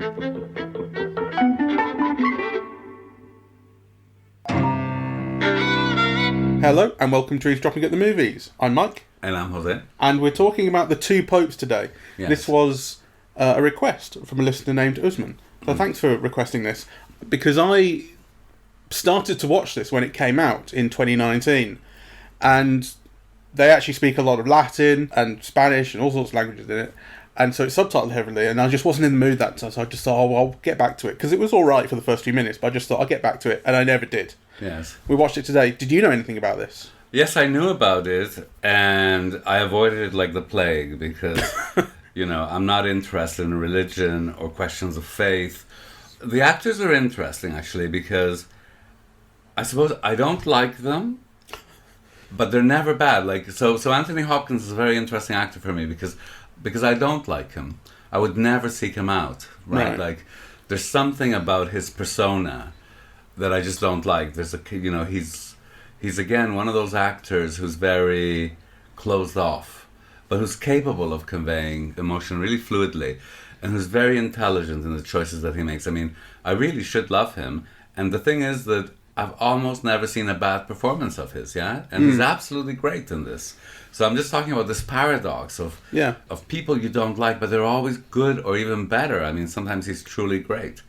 Hello and welcome to Eavesdropping at the Movies. I'm Mike. And I'm Jose. And we're talking about The Two Popes today. Yes. This was a request from a listener named Usman. So thanks for requesting this. Because I started to watch this when it came out in 2019. And they actually speak a lot of Latin and Spanish and all sorts of languages in it. And so it's subtitled heavily, and I just wasn't in the mood that time, so I just thought, oh, I'll get back to it. Because it was alright for the first few minutes, but I just thought I'll get back to it, and I never did. Yes. We watched it today. Did you know anything about this? Yes, I knew about it, and I avoided it like the plague, because, I'm not interested in religion or questions of faith. The actors are interesting, actually, because I suppose I don't like them, but they're never bad. So Anthony Hopkins is a very interesting actor for me, because I don't like him. I would never seek him out, right? Like, there's something about his persona that I just don't like. There's he's again one of those actors who's very closed off, but who's capable of conveying emotion really fluidly, and who's very intelligent in the choices that he makes. I mean, I really should love him. And the thing is that I've almost never seen a bad performance of his, and he's absolutely great in this. So I'm just talking about this paradox of people you don't like, but they're always good or even better. I mean, sometimes he's truly great.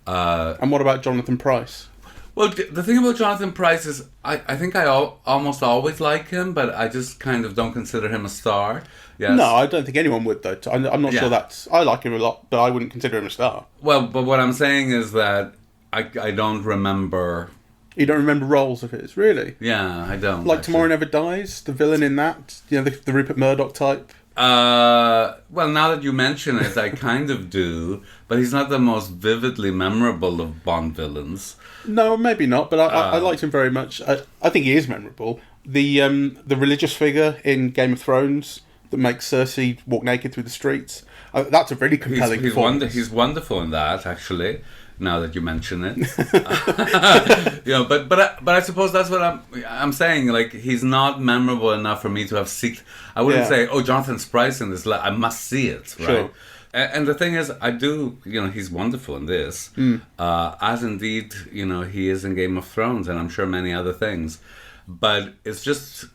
And what about Jonathan Pryce? Well, the thing about Jonathan Pryce is I think I almost always like him, but I just kind of don't consider him a star. Yes. No, I don't think anyone would, though. I'm not sure that's... I like him a lot, but I wouldn't consider him a star. Well, but what I'm saying is that I don't remember... You don't remember roles of his, really? Yeah, I don't. Like actually. Tomorrow Never Dies, the villain in that, the Rupert Murdoch type. Well, now that you mention it, I kind of do, but he's not the most vividly memorable of Bond villains. No, maybe not, but I liked him very much. I think he is memorable. The religious figure in Game of Thrones that makes Cersei walk naked through the streets. That's a really compelling performance. He's wonderful in that, actually. Now that you mention it, but I suppose that's what I'm saying. Like, he's not memorable enough for me to have seeked. I wouldn't say, "Oh, Jonathan Pryce in this. I must see it." Right. Sure. And the thing is, I do. He's wonderful in this, as indeed he is in Game of Thrones, and I'm sure many other things. But it's just,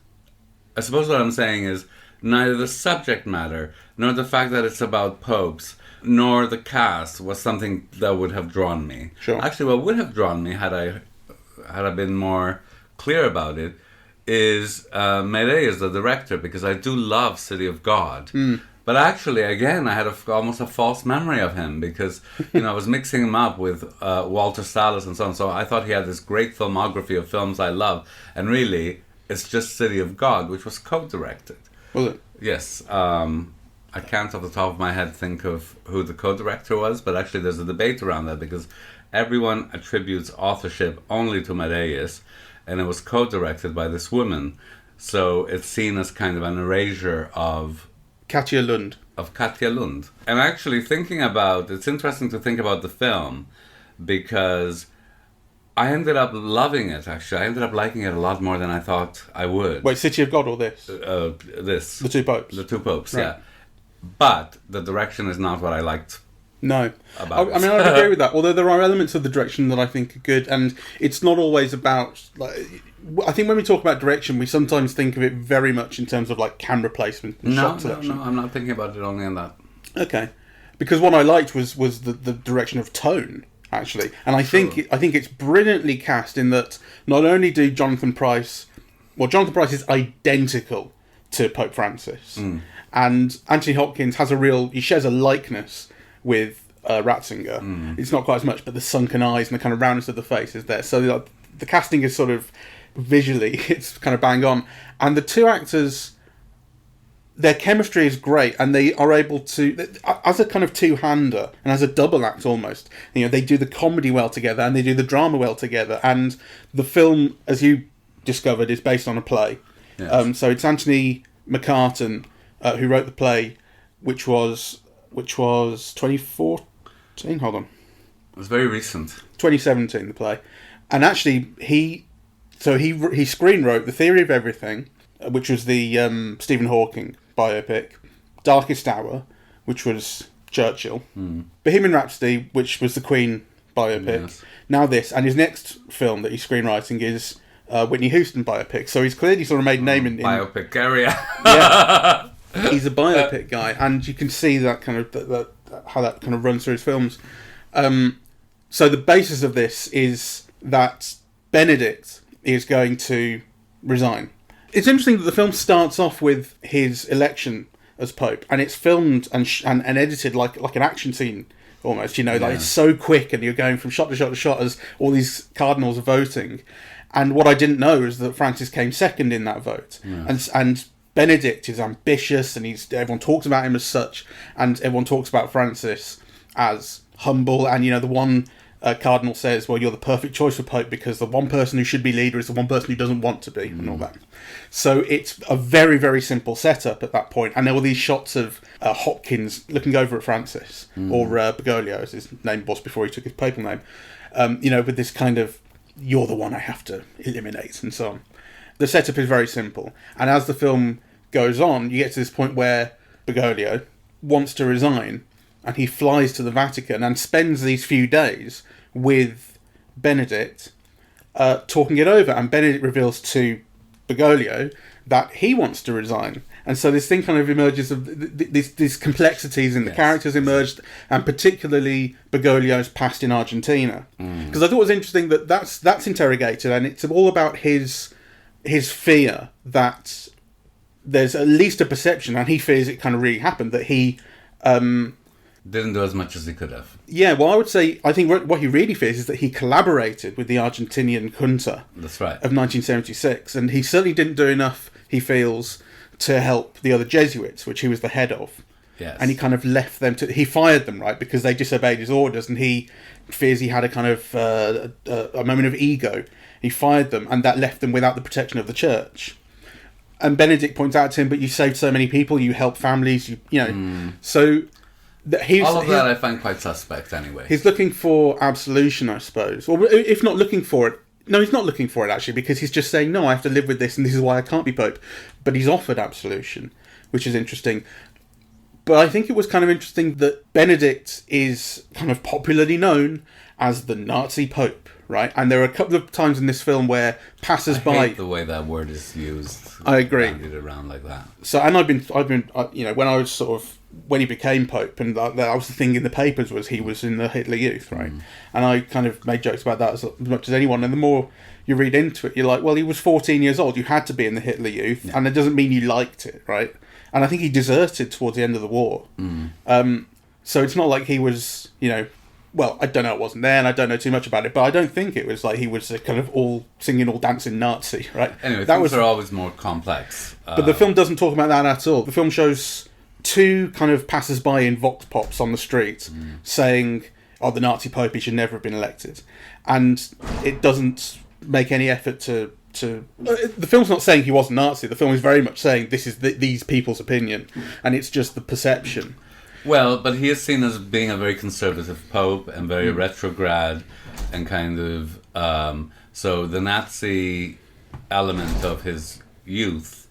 I suppose what I'm saying is neither the subject matter nor the fact that it's about popes, nor the cast was something that would have drawn me. Sure. Actually, what would have drawn me had I been more clear about it is Medeiros, the director, because I do love City of God. But actually, again, I had almost a false memory of him because I was mixing him up with Walter Salles and so on. So I thought he had this great filmography of films I love, and really, it's just City of God, which was co-directed. Was it? Yes. I can't off the top of my head think of who the co-director was, but actually there's a debate around that because everyone attributes authorship only to Medeiros, and it was co-directed by this woman. So it's seen as kind of an erasure of... Katja Lund. And actually it's interesting to think about the film because I ended up loving it, actually. I ended up liking it a lot more than I thought I would. Wait, City of God or this? This. The Two Popes. The Two Popes, right. Yeah. But the direction is not what I liked. No. About I mean, I agree with that. Although there are elements of the direction that I think are good, and it's not always about... I think when we talk about direction, we sometimes think of it very much in terms of camera placement and shot selection. No, I'm not thinking about it only in that. Okay. Because what I liked was the direction of tone, actually. And I think it's brilliantly cast in that not only do Jonathan Pryce is identical to Pope Francis. And Anthony Hopkins he shares a likeness with Ratzinger. It's not quite as much, but the sunken eyes and the kind of roundness of the face is there. So the casting is sort of visually, it's kind of bang on. And the two actors, their chemistry is great, and they are able to, as a kind of two-hander and as a double act almost, they do the comedy well together and they do the drama well together. And the film, as you discovered, is based on a play. Yes. So it's Anthony McCartan who wrote the play, which was 2014. Hold on, it was very recent. 2017, the play, and actually he screenwrote The Theory of Everything, which was the Stephen Hawking biopic, Darkest Hour, which was Churchill, Bohemian Rhapsody, which was the Queen biopic, Yes. now this, and his next film that he's screenwriting is Whitney Houston biopic. So he's clearly sort of made a name in Biopic area. yeah, he's a biopic guy, and you can see that kind of how that kind of runs through his films. So the basis of this is that Benedict is going to resign. It's interesting that the film starts off with his election as Pope, and it's filmed and edited like an action scene almost. You know, like it's so quick, and you're going from shot to shot to shot as all these cardinals are voting. And what I didn't know is that Francis came second in that vote, and Benedict is ambitious, and everyone talks about him as such, and everyone talks about Francis as humble. And you know, the one cardinal says, "Well, you're the perfect choice for Pope because the one person who should be leader is the one person who doesn't want to be," and all that. So it's a very, very simple setup at that point. And there were these shots of Hopkins looking over at Francis, or Bergoglio, as his name was before he took his papal name. You know, with this kind of, "You're the one I have to eliminate," and so on. The setup is very simple. And as the film goes on, you get to this point where Bergoglio wants to resign, and he flies to the Vatican and spends these few days with Benedict talking it over. And Benedict reveals to Bergoglio that he wants to resign. And so this thing kind of emerges of these complexities in the characters emerged, and particularly Bergoglio's past in Argentina. Because I thought it was interesting that that's interrogated, and it's all about his fear that there's at least a perception, and he fears it kind of really happened, that he Didn't do as much as he could have. yeah, well, I would say, I think what he really fears is that he collaborated with the Argentinian junta That's right. of 1976, and he certainly didn't do enough, he feels, to help the other Jesuits, which he was the head of. Yes. And he kind of left them he fired them, right, because they disobeyed his orders, and he fears he had a kind of a moment of ego. He fired them, and that left them without the protection of the church. And Benedict points out to him, "But you saved so many people, you helped families, you know." So all of that I find quite suspect anyway. he's looking for absolution, I suppose. Or if not looking for it, no, he's not looking for it actually, because he's just saying, "No, I have to live with this, and this is why I can't be Pope." But he's offered absolution, which is interesting. But I think it was kind of interesting that Benedict is kind of popularly known as the Nazi Pope, right? And there are a couple of times in this film where passers-by... I hate the way that word is used. I agree. Bandied around like that. So, and I've been, you know, when I was sort of, when he became Pope, and that was the thing in the papers, was he was in the Hitler Youth, right? And I kind of made jokes about that as much as anyone. And the more you read into it, you're like, well, he was 14 years old. You had to be in the Hitler Youth, and it doesn't mean you liked it, right? And I think he deserted towards the end of the war. So it's not like he was, you know, well, I don't know, it wasn't there, and I don't know too much about it, but I don't think it was like he was a kind of all singing, all dancing Nazi, right? Anyway, that things are always more complex. But the film doesn't talk about that at all. The film shows two kind of passers-by in vox pops on the street saying, "Oh, the Nazi Pope, he should never have been elected." And it doesn't make any effort to the film's not saying he wasn't Nazi. The film is very much saying this is these people's opinion, and it's just the perception. Well, but he is seen as being a very conservative pope and very retrograde, and kind of so the Nazi element of his youth,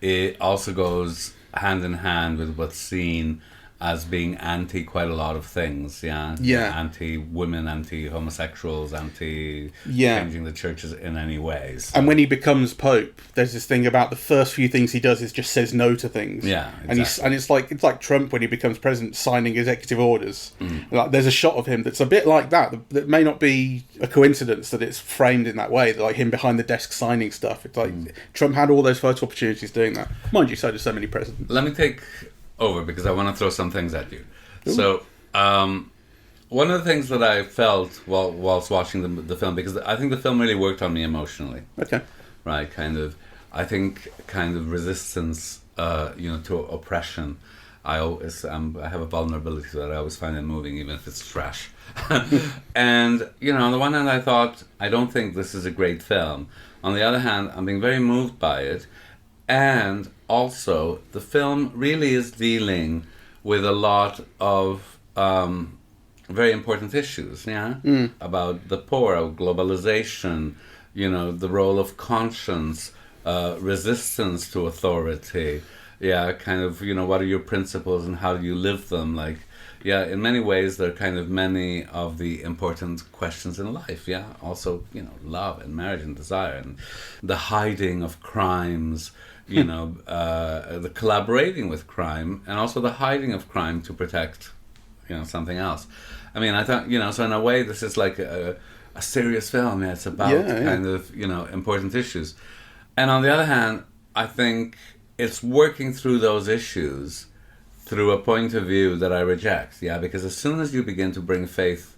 it also goes hand in hand with what's seen as being anti quite a lot of things, anti-women, anti-homosexuals, anti-changing the churches in any ways. So. And when he becomes Pope, there's this thing about the first few things he does is just says no to things. Yeah, exactly. And it's like Trump when he becomes president signing executive orders. Like there's a shot of him that's a bit like that. That may not be a coincidence that it's framed in that way, like him behind the desk signing stuff. It's like Trump had all those photo opportunities doing that. Mind you, so do so many presidents. Let me take over because I want to throw some things at you. Ooh. So, one of the things that I felt whilst watching the film, because I think the film really worked on me emotionally. Okay. Right, I think resistance, to oppression. I have a vulnerability to that. I always find it moving, even if it's trash. And, on the one hand, I thought, I don't think this is a great film. On the other hand, I'm being very moved by it. And also, the film really is dealing with a lot of very important issues, about the poor, of globalization, the role of conscience, resistance to authority, what are your principles and how do you live them, Yeah, in many ways, they're kind of many of the important questions in life. Yeah, also, love and marriage and desire and the hiding of crimes, the collaborating with crime, and also the hiding of crime to protect, something else. I mean, I thought, so in a way, this is like a serious film. Yeah, it's about kind of, important issues. And on the other hand, I think it's working through those issues through a point of view that I reject. Yeah, because as soon as you begin to bring faith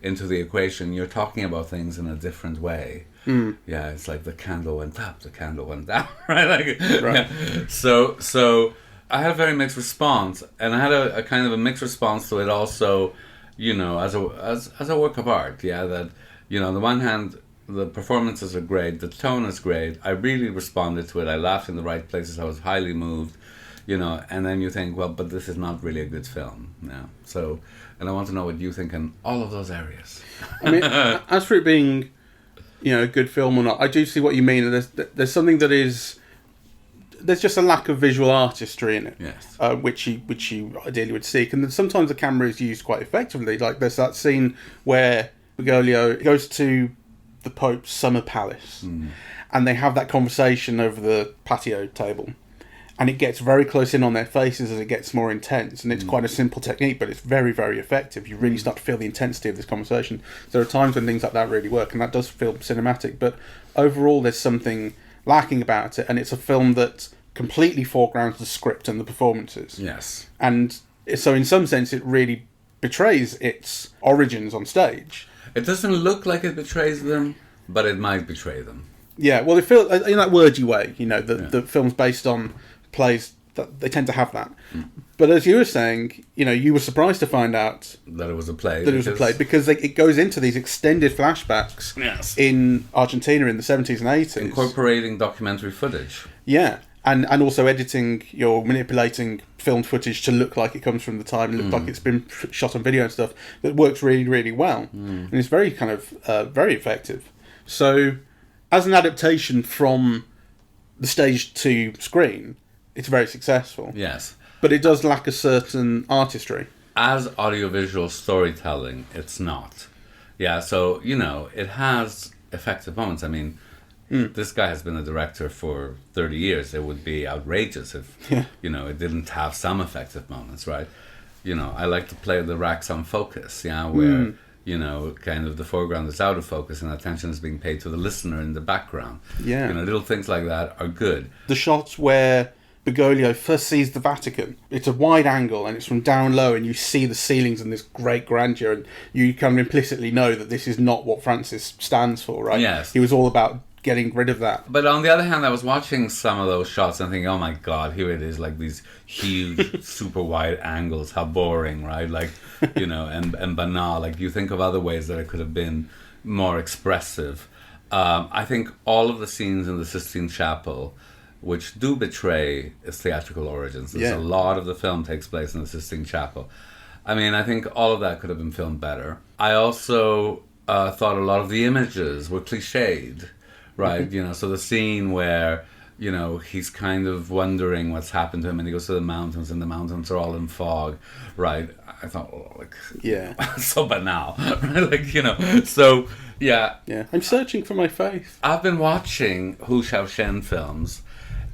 into the equation, you're talking about things in a different way. Yeah, it's like the candle went up, the candle went down, right? Right. Yeah. So I had a very mixed response, and I had a kind of a mixed response to it also, as a work of art. Yeah, that on the one hand, the performances are great, the tone is great. I really responded to it. I laughed in the right places. I was highly moved. And then you think, well, but this is not really a good film. Yeah. So, and I want to know what you think in all of those areas. I mean, as for it being, a good film or not, I do see what you mean. There's something that is, there's just a lack of visual artistry in it. Yes. Which you ideally would seek. And then sometimes the camera is used quite effectively. Like there's that scene where Bergoglio goes to the Pope's summer palace and they have that conversation over the patio table. And it gets very close in on their faces as it gets more intense. And it's quite a simple technique, but it's very, very effective. You really start to feel the intensity of this conversation. There are times when things like that really work, and that does feel cinematic. But overall, there's something lacking about it. And it's a film that completely foregrounds the script and the performances. Yes. And so in some sense, it really betrays its origins on stage. It doesn't look like it betrays them, but it might betray them. Yeah, well, it feels in that wordy way, the film's based on plays, that they tend to have that. But as you were saying, you were surprised to find out that it was a play. Because it goes into these extended flashbacks in Argentina in the 70s and 80s. Incorporating documentary footage. Yeah, and also editing, you're manipulating filmed footage to look like it comes from the time, and look like it's been shot on video and stuff. That works really, really well. And it's very kind of, very effective. So, as an adaptation from the stage to screen, it's very successful. Yes. But it does lack a certain artistry. As audiovisual storytelling, it's not. Yeah, so, it has effective moments. I mean, this guy has been a director for 30 years. It would be outrageous if, it didn't have some effective moments, right? I like to play the racks on focus, where, kind of the foreground is out of focus and attention is being paid to the listener in the background. Yeah. Little things like that are good. The shots where Bergoglio first sees the Vatican, it's a wide angle and it's from down low, and you see the ceilings and this great grandeur, and you kind of implicitly know that this is not what Francis stands for, right? Yes. He was all about getting rid of that. But on the other hand, I was watching some of those shots and thinking, oh my God, here it is, like these huge, super wide angles. How boring, right? Like, and banal. Like, you think of other ways that it could have been more expressive. I think all of the scenes in the Sistine Chapel, which do betray its theatrical origins. There's a lot of the film takes place in the Sistine Chapel. I mean, I think all of that could have been filmed better. I also thought a lot of the images were cliched, right? So the scene where, he's kind of wondering what's happened to him, and he goes to the mountains, and the mountains are all in fog, right? I thought, so banal, right? So, yeah. Yeah, I'm searching for my faith. I've been watching Hu Xiaoshen films,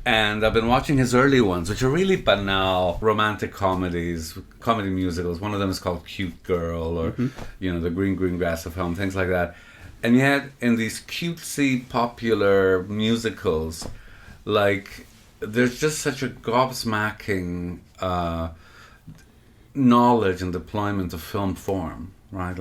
and I've been watching his early ones, which are really banal romantic comedies, comedy musicals. One of them is called Cute Girl, or, The Green Green Grass of Home, things like that. And yet, in these cutesy, popular musicals, there's just such a gobsmacking knowledge and deployment of film form, right?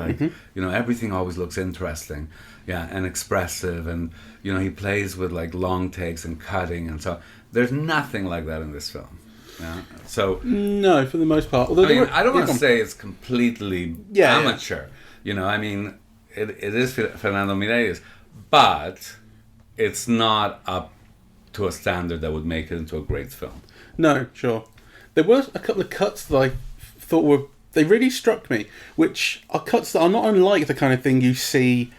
Everything always looks interesting, and expressive, and, he plays with, long takes and cutting, and so there's nothing like that in this film. Yeah. So no, for the most part. Although I don't want to say it's completely amateur. It is Fernando Mireles, but it's not up to a standard that would make it into a great film. No, sure. There were a couple of cuts that I thought they really struck me, which are cuts that are not unlike the kind of thing you see,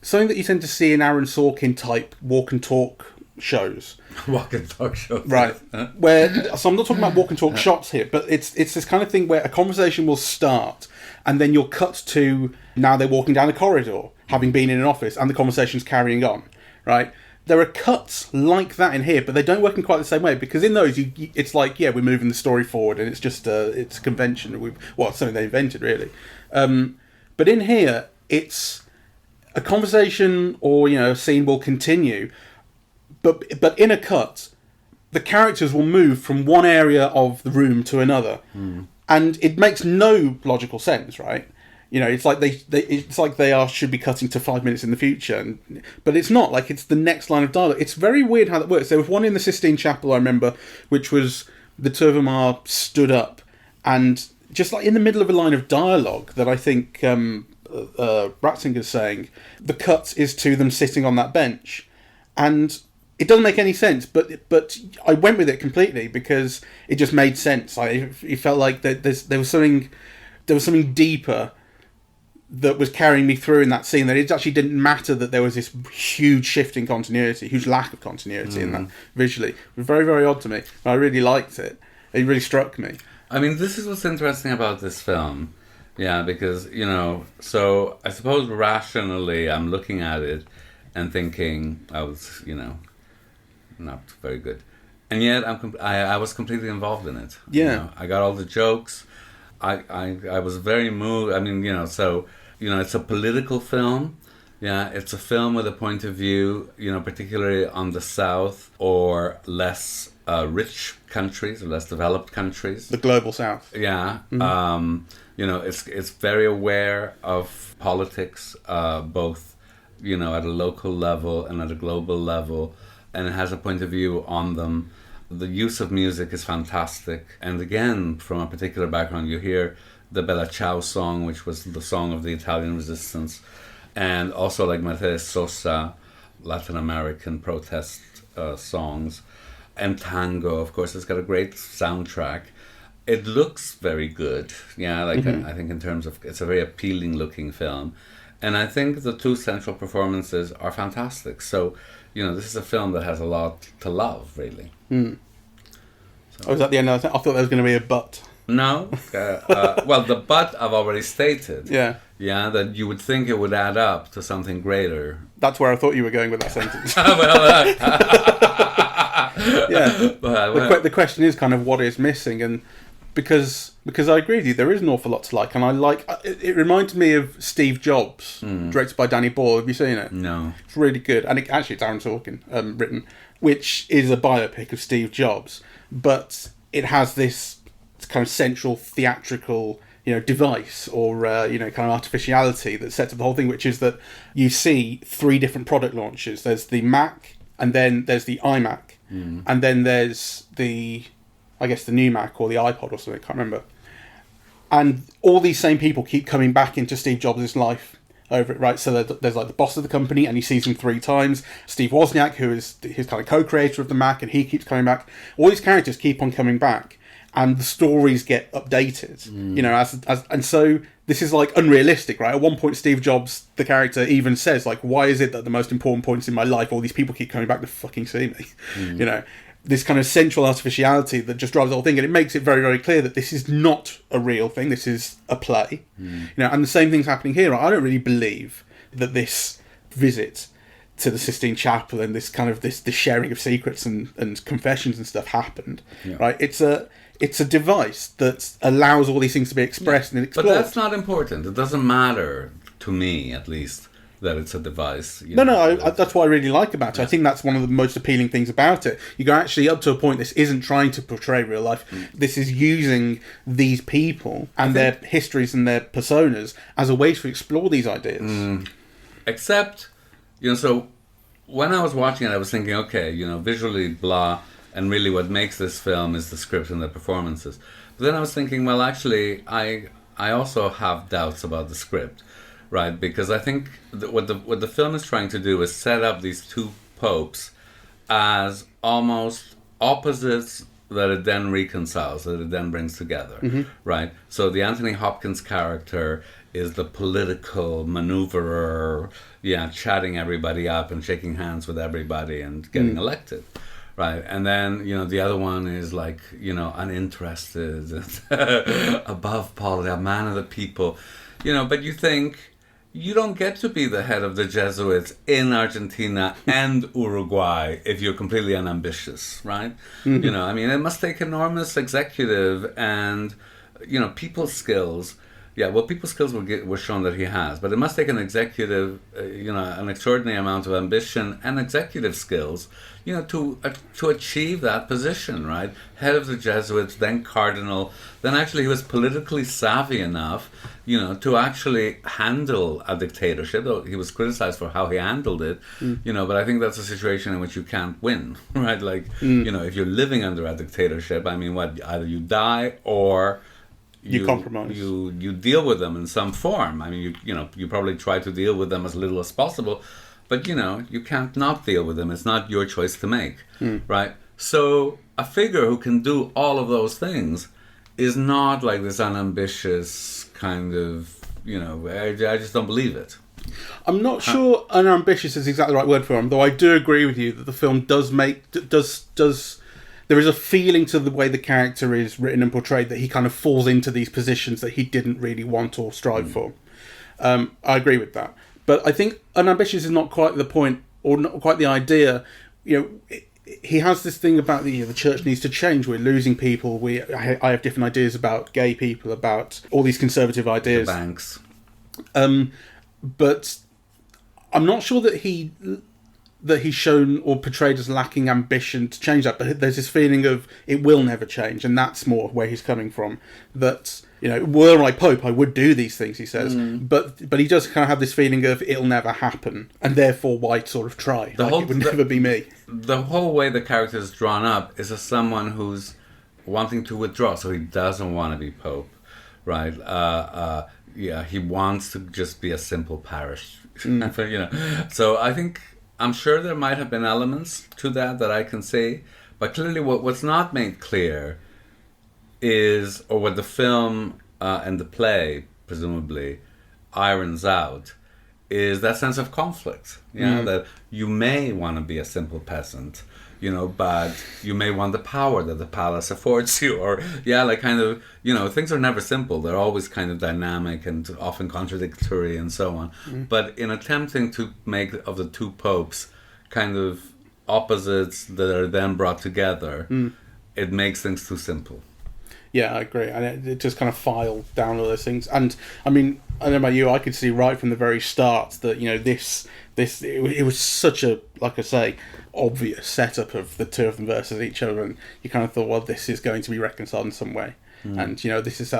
something that you tend to see in Aaron Sorkin type walk and talk shows. Walk and talk shows. Right. So I'm not talking about walk and talk shots here, but it's this kind of thing where a conversation will start and then you'll cut to now they're walking down a corridor, having been in an office, and the conversation's carrying on, right? There are cuts like that in here, but they don't work in quite the same way, because in those, it's like, yeah, we're moving the story forward, and it's just it's a convention. It's something they invented, really. But in here, it's a conversation or, a scene will continue, but in a cut, the characters will move from one area of the room to another, and it makes no logical sense, right? It's like they should be cutting to 5 minutes in the future, but it's not. Like, it's the next line of dialogue. It's very weird how that works. There was one in the Sistine Chapel, I remember, which was the two of them are stood up, and just like in the middle of a line of dialogue that I think Ratzinger's saying, the cut is to them sitting on that bench, and it doesn't make any sense. But I went with it completely because it just made sense. It felt like there was something deeper that was carrying me through in that scene, that it actually didn't matter that there was this huge shift in continuity, huge lack of continuity in that visually. It was very, very odd to me. I really liked it. It really struck me. I mean, this is what's interesting about this film. Yeah, because, so I suppose rationally I'm looking at it and thinking I was, not very good. And yet I was completely involved in it. Yeah. I got all the jokes. I was very moved. I mean, it's a political film. Yeah, it's a film with a point of view, particularly on the South or less rich countries or less developed countries. The global South. Yeah. It's very aware of politics, both, at a local level and at a global level, and it has a point of view on them. The use of music is fantastic. And again, from a particular background, you hear the Bella Ciao song, which was the song of the Italian resistance, and also like Mercedes Sosa, Latin American protest songs, and tango, of course. It's got a great soundtrack. It looks very good. Yeah, I think in terms of, it's a very appealing looking film. And I think the two central performances are fantastic. So, this is a film that has a lot to love, really. So. Was that the end of the thing? I thought there was going to be a but. No. Well, the but I've already stated. Yeah. Yeah, that you would think it would add up to something greater. That's where I thought you were going with that sentence. Yeah. The question is kind of what is missing, and because I agree with you, there is an awful lot to like, and I like it. Reminds me of Steve Jobs, directed by Danny Boyle. Have you seen it? No. It's really good, and it's Aaron Sorkin written, which is a biopic of Steve Jobs, but it has this kind of central theatrical device or kind of artificiality that sets up the whole thing, which is that you see 3 different product launches. There's the Mac, and then there's the iMac, and then there's the new Mac or the iPod or something, I can't remember. And all these same people keep coming back into Steve Jobs' life over it, right? So there's like the boss of the company, and he sees him 3 times. Steve Wozniak, who is his kind of co-creator of the Mac, and he keeps coming back. All these characters keep on coming back, and the stories get updated, and so this is like unrealistic, right? At one point, Steve Jobs, the character, even says, like, why is it that the most important points in my life, all these people keep coming back to fucking see me? This kind of central artificiality that just drives the whole thing, and it makes it very, very clear that this is not a real thing. This is a play, and the same thing's happening here. I don't really believe that this visit to the Sistine Chapel and this kind of this sharing of secrets and confessions and stuff happened, right? It's a device that allows all these things to be expressed and explored. But that's not important. It doesn't matter, to me at least, that it's a device. That's what I really like about it. I think that's one of the most appealing things about it. You go, actually, up to a point, this isn't trying to portray real life. This is using these people and their histories and their personas as a way to explore these ideas. Except, so when I was watching it, I was thinking, okay, visually, blah, and really what makes this film is the script and the performances. But then I was thinking, well, actually, I also have doubts about the script, right? Because I think what the film is trying to do is set up these 2 popes as almost opposites that it then reconciles, that it then brings together, right? So the Anthony Hopkins character is the political maneuverer, chatting everybody up and shaking hands with everybody and getting elected, right? And then, the other one is like, uninterested, above politics, a man of the people, but you think, you don't get to be the head of the Jesuits in Argentina and Uruguay if you're completely unambitious, right? It must take enormous executive and, people skills. Yeah, well, people skills were shown that he has, but it must take an executive, an extraordinary amount of ambition and executive skills, to achieve that position, right? Head of the Jesuits, then cardinal, then actually he was politically savvy enough, to actually handle a dictatorship, though he was criticized for how he handled it, but I think that's a situation in which you can't win, right? Like, if you're living under a dictatorship, either you die or you compromise. You deal with them in some form. You probably try to deal with them as little as possible, but you can't not deal with them. It's not your choice to make, right? So a figure who can do all of those things is not like this unambitious kind of, I just don't believe it. I'm not sure unambitious is exactly the right word for him, though I do agree with you that the film does there is a feeling to the way the character is written and portrayed that he kind of falls into these positions that he didn't really want or strive for. I agree with that. But I think unambitious is not quite the point, or not quite the idea. He has this thing about the church needs to change. We're losing people. I have different ideas about gay people, about all these conservative ideas. The banks. But I'm not sure that he's shown or portrayed as lacking ambition to change that. But there's this feeling of it will never change, and that's more where he's coming from. That were I Pope, I would do these things, he says. But he does kind of have this feeling of it'll never happen, and therefore why sort of try? It would never be me. The whole way the character is drawn up is as someone who's wanting to withdraw, so he doesn't want to be Pope, right? He wants to just be a simple parish, So I'm sure there might have been elements to that I can see, but clearly what's not made clear is, or what the film and the play presumably irons out, is that sense of conflict. That you may want to be a simple peasant, but you may want the power that the palace affords you, or things are never simple. They're always kind of dynamic and often contradictory and so on. But in attempting to make of the two popes kind of opposites that are then brought together, it makes things too simple. Yeah, I agree. And it just kind of filed down all those things. And I mean, I don't know about you, I could see right from the very start that, it was such a, like I say, obvious setup of the two of them versus each other. And you kind of thought, well, this is going to be reconciled in some way. And, this is,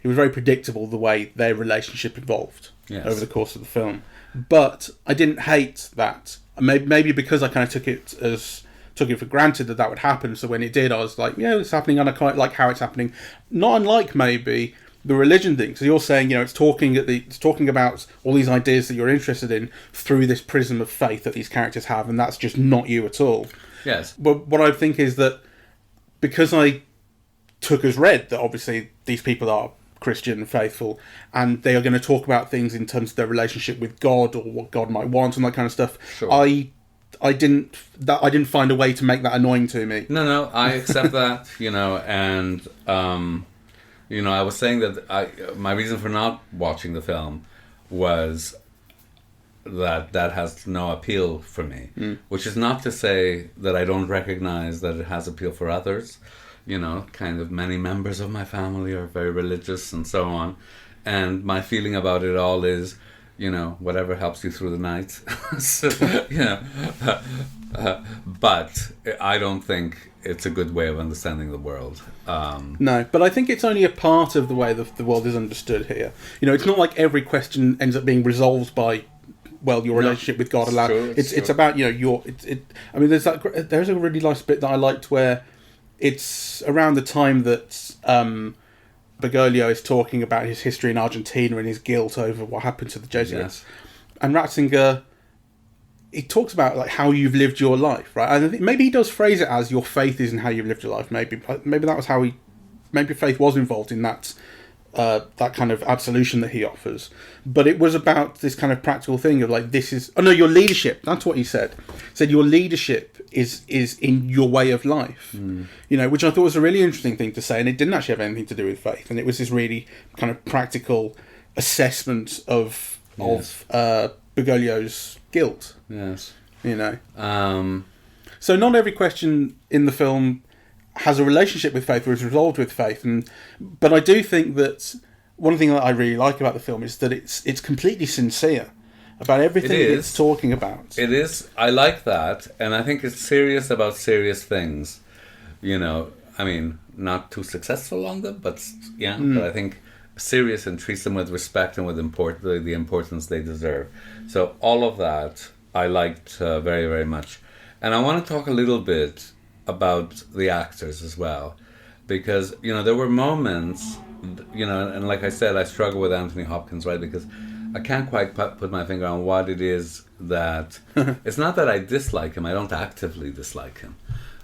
it was very predictable the way their relationship evolved over the course of the film. But I didn't hate that. Maybe because I kind of took it for granted that would happen. So when it did, I was like, it's happening, and I quite like how it's happening. Not unlike maybe the religion thing. So you're saying, it's talking about all these ideas that you're interested in through this prism of faith that these characters have, and that's just not you at all. Yes. But what I think is that because I took as read that obviously these people are Christian and faithful, and they are going to talk about things in terms of their relationship with God or what God might want and that kind of stuff. Sure. I didn't find a way to make that annoying to me. No, I accept that, and I was saying that my reason for not watching the film was that has no appeal for me, which is not to say that I don't recognize that it has appeal for others. Kind of many members of my family are very religious and so on, and my feeling about it all is, whatever helps you through the night. So, but I don't think it's a good way of understanding the world. No, but I think it's only a part of the way the world is understood here. It's not like every question ends up being resolved by, your relationship with God. It's about, I mean, there's a really nice bit that I liked where it's around the time that Bergoglio is talking about his history in Argentina and his guilt over what happened to the Jesuits. Yes. And Ratzinger he talks about like how you've lived your life, right? And I think maybe he does phrase it as your faith isn't how you've lived your life. Maybe that was how maybe faith was involved in that that kind of absolution that he offers. But it was about this kind of practical thing of like, this is, oh no, your leadership. That's what he said. He said your leadership is in your way of life. You know, which I thought was a really interesting thing to say, and it didn't actually have anything to do with faith. And it was this really kind of practical assessment of Bergoglio's guilt. Yes. You know. So not every question in the film has a relationship with faith or is resolved with faith, but I do think that one thing that I really like about the film is that it's completely sincere about everything it's talking about. It is. I like that, and I think it's serious about serious things. You know, I mean, not too successful on them, but yeah. But I think serious and treats them with respect and with the importance they deserve. So all of that I liked very, very much, and I want to talk a little bit about the actors as well, because you know there were moments, you know, and like I said, I struggle with Anthony Hopkins, right? Because I can't quite put my finger on what it is that it's not that I dislike him. I don't actively dislike him,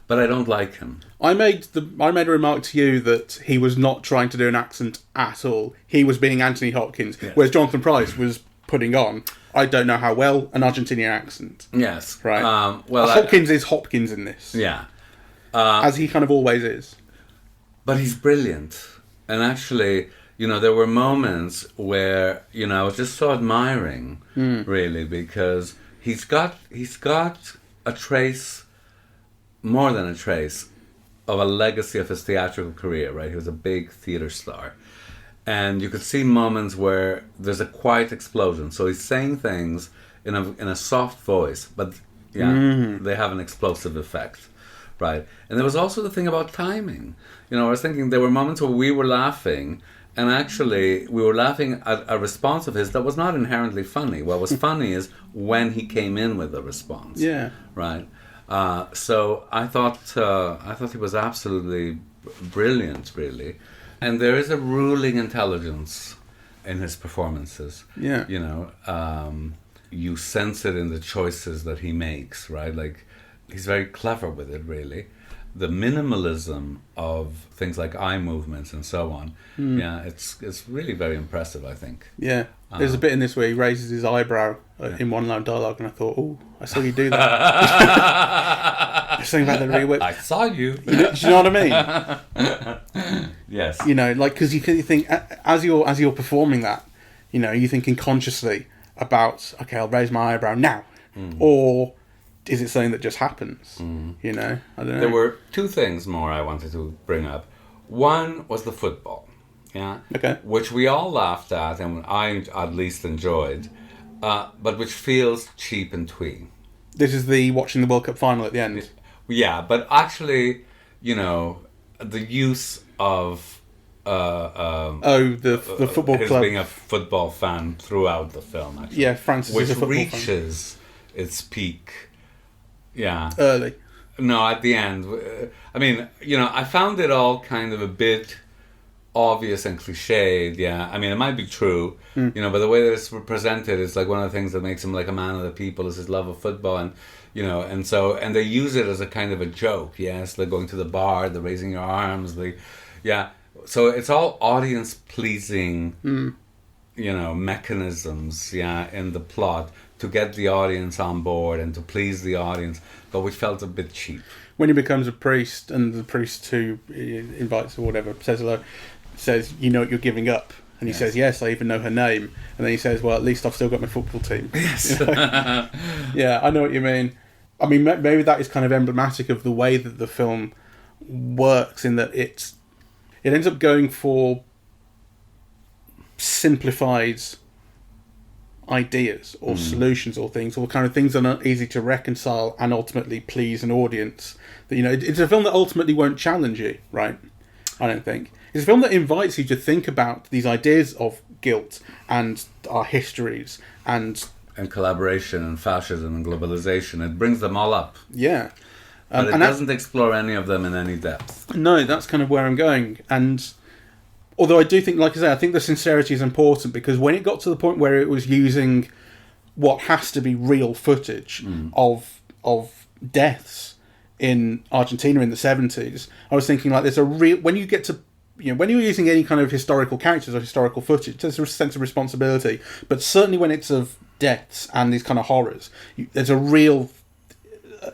but I don't like him. I made a remark to you that he was not trying to do an accent at all. He was being Anthony Hopkins, whereas Jonathan Pryce was putting on, I don't know how well, an Argentinian accent. Yes, right. Well, Hopkins is Hopkins in this. Yeah. As he kind of always is. But he's brilliant. And actually, you know, there were moments where, you know, I was just so admiring, really, because he's got a trace, more than a trace, of a legacy of his theatrical career, right? He was a big theater star. And you could see moments where there's a quiet explosion. So he's saying things in a soft voice, but they have an explosive effect. Right. And there was also the thing about timing. You know, I was thinking there were moments where we were laughing, and actually we were laughing at a response of his that was not inherently funny. What was funny is when he came in with a response. Yeah. Right. So I thought he was absolutely brilliant, really. And there is a ruling intelligence in his performances. Yeah. You know, you sense it in the choices that he makes, right? Like, he's very clever with it, really. The minimalism of things like eye movements and so on. Yeah, it's really very impressive, I think. Yeah. There's a bit in this where he raises his eyebrow in one line of dialogue, and I thought, oh, I saw you do that. Something about the re-whip. I saw you. Do you know what I mean? Yes. You know, like, because you think, as you're performing that, you know, you're thinking consciously about, okay, I'll raise my eyebrow now. Or is it something that just happens? You know, I don't know. There were two things more I wanted to bring up. One was the football, Okay. Which we all laughed at, and I at least enjoyed, but which feels cheap and twee. This is the watching the World Cup final at the end. Yeah, but actually, you know, the use of the football his club, being a football fan throughout the film, actually. Yeah, Francis which is a football reaches its peak. Yeah. Early. No, at the end. I mean, you know, I found it all kind of a bit obvious and cliched, yeah. I mean, it might be true, you know, but the way that it's presented is like one of the things that makes him like a man of the people is his love of football, and, you know, and they use it as a kind of a joke, yes, the going to the bar, the raising your arms, so it's all audience-pleasing, you know, mechanisms, in the plot to get the audience on board and to please the audience, but which felt a bit cheap. When he becomes a priest, and the priest who invites or whatever says, you know what you're giving up, and he says, yes, I even know her name, and then he says, well, at least I've still got my football team. Yes. You know? Yeah, I know what you mean. I mean, maybe that is kind of emblematic of the way that the film works, in that it ends up going for simplified ideas or solutions or things, or kind of things that are not easy to reconcile and ultimately please an audience. That, you know, it's a film that ultimately won't challenge you, right? I don't think. It's a film that invites you to think about these ideas of guilt and our histories and collaboration and fascism and globalization. It brings them all up. Yeah. But it doesn't explore any of them in any depth. No, that's kind of where I'm going. And although I do think, like I say, I think the sincerity is important, because when it got to the point where it was using what has to be real footage of deaths in Argentina in the 70s, I was thinking like there's a real, when you get to, when you're using any kind of historical characters or historical footage, there's a sense of responsibility, but certainly when it's of deaths and these kind of horrors, there's a real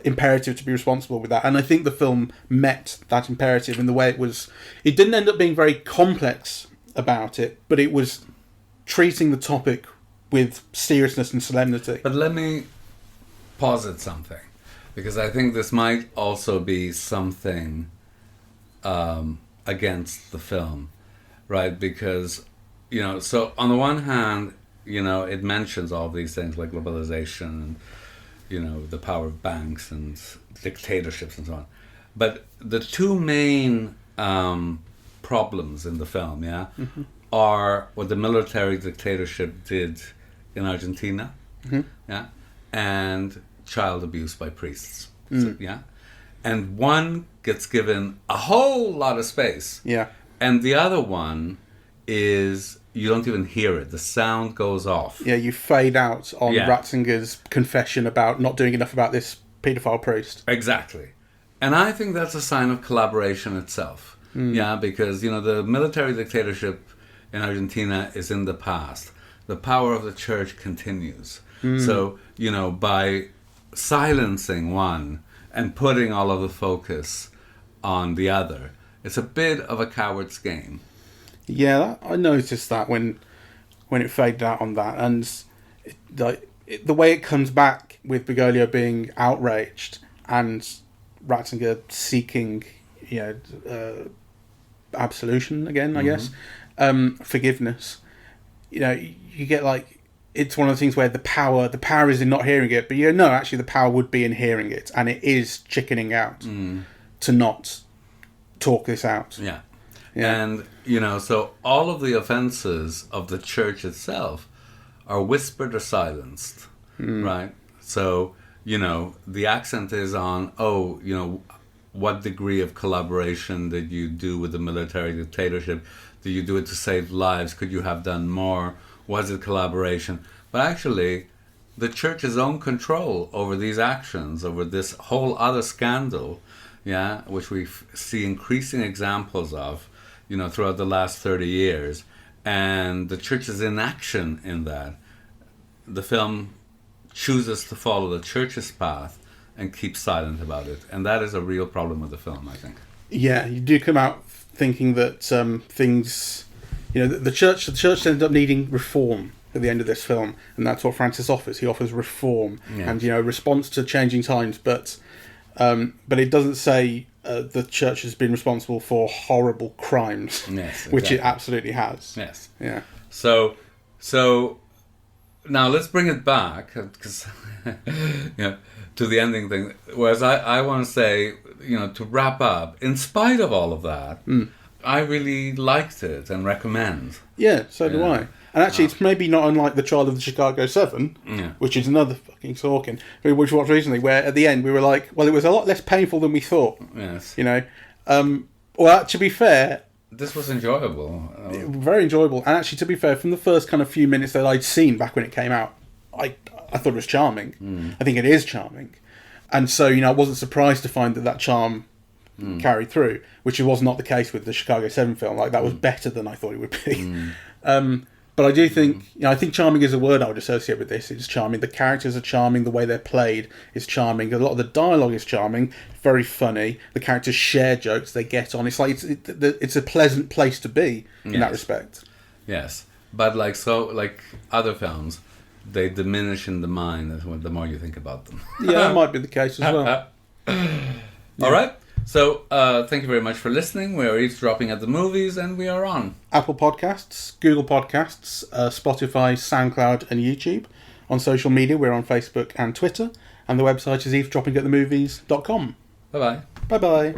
imperative to be responsible with that. And I think the film met that imperative in the way it didn't end up being very complex about it, but it was treating the topic with seriousness and solemnity. But let me posit something, because I think this might also be something against the film, right? Because, so on the one hand, it mentions all these things like globalization and, the power of banks and dictatorships and so on. But the two main problems in the film, are what the military dictatorship did in Argentina, and child abuse by priests, and one gets given a whole lot of space, and the other one is you don't even hear it. The sound goes off. Yeah, you fade out on Ratzinger's confession about not doing enough about this paedophile priest. Exactly, and I think that's a sign of collaboration itself. Because the military dictatorship in Argentina is in the past. The power of the church continues. So, by silencing one and putting all of the focus on the other, it's a bit of a coward's game. Yeah, I noticed that when it faded out on that. And the way it comes back with Bergoglio being outraged and Ratzinger seeking, absolution again, I guess. Forgiveness. You get like, it's one of the things where the power is in not hearing it, but no, actually the power would be in hearing it, and it is chickening out to not talk this out. Yeah. And, so all of the offenses of the church itself are whispered or silenced, right? So, the accent is on, what degree of collaboration did you do with the military dictatorship? Did you do it to save lives? Could you have done more? Was it collaboration? But actually, the church's own control over these actions, over this whole other scandal, which we see increasing examples of, throughout the last 30 years, and the church's inaction in that, the film chooses to follow the church's path and keep silent about it. And that is a real problem with the film, I think. Yeah, you do come out thinking that things, the church ended up needing reform at the end of this film, and that's what Francis offers. He offers reform and response to changing times, but it doesn't say the church has been responsible for horrible crimes, which it absolutely has. Yes. Yeah. So now let's bring it back, because to the ending thing. Whereas I want to say, to wrap up, in spite of all of that, I really liked it and recommend. Yeah, so do I. And actually, it's maybe not unlike The Trial of the Chicago 7, which is another fucking Sorkin, which we watched recently, where at the end we were like, well, it was a lot less painful than we thought. Yes. Well, to be fair... This was enjoyable. Very enjoyable. And actually, to be fair, from the first kind of few minutes that I'd seen back when it came out, I thought it was charming. I think it is charming. And so, I wasn't surprised to find that charm carried through, which was not the case with the Chicago 7 film. Like, that was better than I thought it would be. But I do think, I think charming is a word I would associate with this. It's charming. The characters are charming. The way they're played is charming. A lot of the dialogue is charming. Very funny. The characters share jokes. They get on. It's like it's a pleasant place to be in that respect. Yes, but like other films, they diminish in the mind the more you think about them. Yeah, that might be the case as well. All right. So, thank you very much for listening. We are eavesdropping at the movies, and we are on Apple Podcasts, Google Podcasts, Spotify, SoundCloud, and YouTube. On social media, we're on Facebook and Twitter, and the website is eavesdroppingatthemovies.com. Bye-bye. Bye-bye.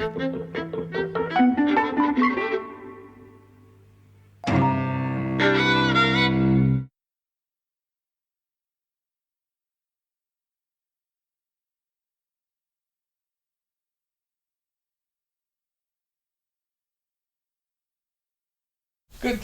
Good.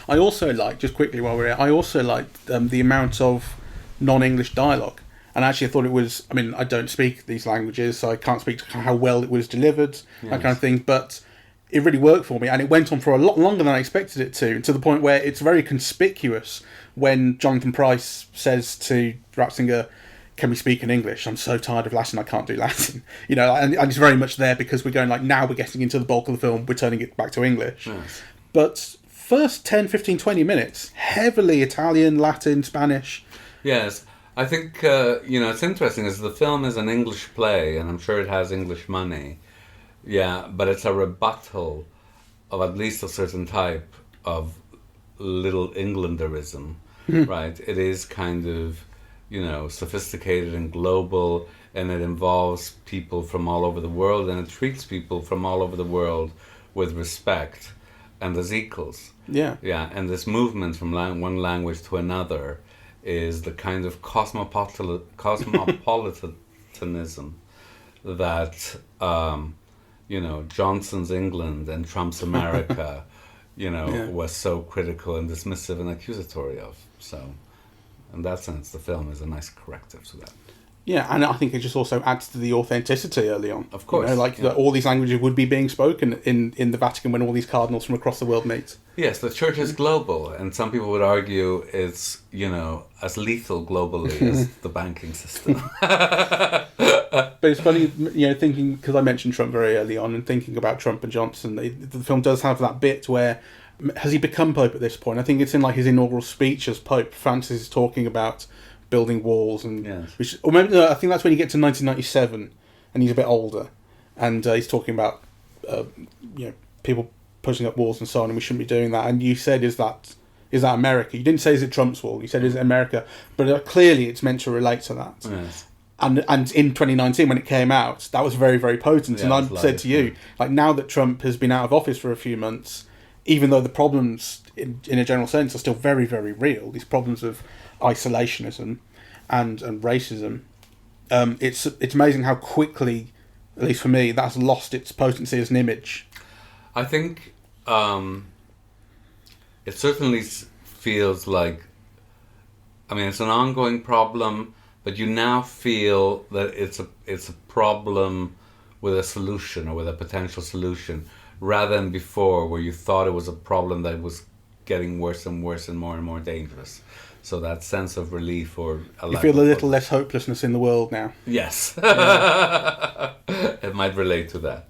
I also like, just quickly while we're here, I also liked the amount of non-English dialogue. And actually, I thought it was. I mean, I don't speak these languages, so I can't speak to how well it was delivered, that kind of thing. But it really worked for me, and it went on for a lot longer than I expected it to the point where it's very conspicuous when Jonathan Pryce says to Ratzinger, "Can we speak in English? I'm so tired of Latin, I can't do Latin." You know, and it's very much there because we're going like, now we're getting into the bulk of the film, we're turning it back to English. Yes. But first 10, 15, 20 minutes, heavily Italian, Latin, Spanish. Yes. I think, it's interesting, is the film is an English play, and I'm sure it has English money. Yeah, but it's a rebuttal of at least a certain type of Little Englanderism, right? It is kind of, sophisticated and global, and it involves people from all over the world, and it treats people from all over the world with respect and as equals. Yeah. Yeah, and this movement from one language to another is the kind of cosmopolitanism that, Johnson's England and Trump's America, was so critical and dismissive and accusatory of. So, in that sense, the film is a nice corrective to that. Yeah, and I think it just also adds to the authenticity early on. Of course. That all these languages would be being spoken in the Vatican when all these cardinals from across the world meet. Yes, the church is global, and some people would argue it's, as lethal globally as the banking system. But it's funny, thinking, because I mentioned Trump very early on, and thinking about Trump and Johnson, the film does have that bit where, has he become Pope at this point? I think it's in like his inaugural speech as Pope. Francis is talking about building walls, and yes. I think that's when you get to 1997, and he's a bit older, and he's talking about people pushing up walls and so on, and we shouldn't be doing that. And you said, is that America? You didn't say is it Trump's wall. You said is it America, but clearly it's meant to relate to that. Yes. And in 2019 when it came out, that was very, very potent. Yeah, and I said to you, like, now that Trump has been out of office for a few months, even though the problems in a general sense are still very, very real, these problems of isolationism and racism, it's amazing how quickly, at least for me, that's lost its potency as an image. I think it certainly feels like, it's an ongoing problem, but you now feel that it's a problem with a solution, or with a potential solution, rather than before where you thought it was a problem that was getting worse and worse and more dangerous. So that sense of relief, or you feel a little less hopelessness in the world now. Yes. It might relate to that.